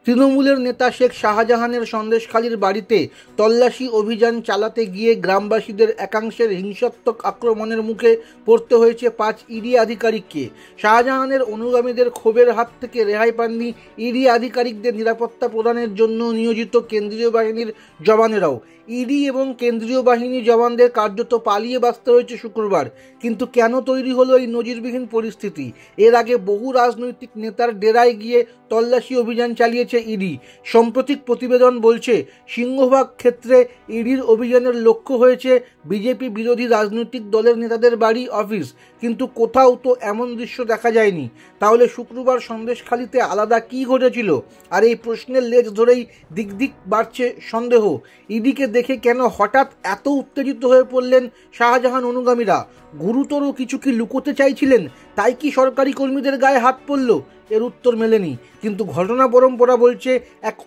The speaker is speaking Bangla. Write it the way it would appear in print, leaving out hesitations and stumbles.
তৃণমূলের নেতা শেখ শাহজাহানের সন্দেশখালীর বাড়িতে তল্লাশি অভিযান চালাতে গিয়ে গ্রামবাসীদের একাংশের হিংসাত্মক আক্রমণের মুখে পড়তে হয়েছে 5 ইডি আধিকারিককে। শাহজাহানের অনুগামীদের ক্ষোভের হাত থেকে রেহাই পাননি ইডি আধিকারিকদের নিরাপত্তা প্রদানের জন্য নিয়োজিত কেন্দ্রীয় বাহিনীর জওয়ানেরাও। ইডি এবং কেন্দ্রীয় বাহিনী জওয়ানদের কার্যত পালিয়ে বাঁচতে হয়েছে শুক্রবার। কিন্তু কেন তৈরি হলো এই নজিরবিহীন পরিস্থিতি? এর আগে বহু রাজনৈতিক নেতার ডেরায় গিয়ে তল্লাশি অভিযান চালিয়েছে ইডি। সাম্প্রতিক প্রতিবেদন বলছে, সিংহভাগ ক্ষেত্রে ইডির অভিযানের লক্ষ্য হয়েছে বিজেপি বিরোধী রাজনৈতিক দলের নেতাদের বাড়ি, অফিস। কিন্তু কোথাও তো এমন দৃশ্য দেখা যায়নি। তাহলে শুক্রবার সন্দেশখালীতে আলাদা কী ঘটেছিল? আর এই প্রশ্নের লেজ ধরেই দিক দিক বাড়ছে সন্দেহ। ইডিকে দেখে কেন হঠাৎ এত উত্তেজিত হয়ে পড়লেন শাহজাহান অনুগামীরা? গুরুতর কিছু কি লুকোতে চাইছিলেন? তাই কি সরকারি কর্মীদের গায়ে হাত পড়ল? এর উত্তর মেলেনি। কিন্তু ঘটনা পরম্পরা বলছে এক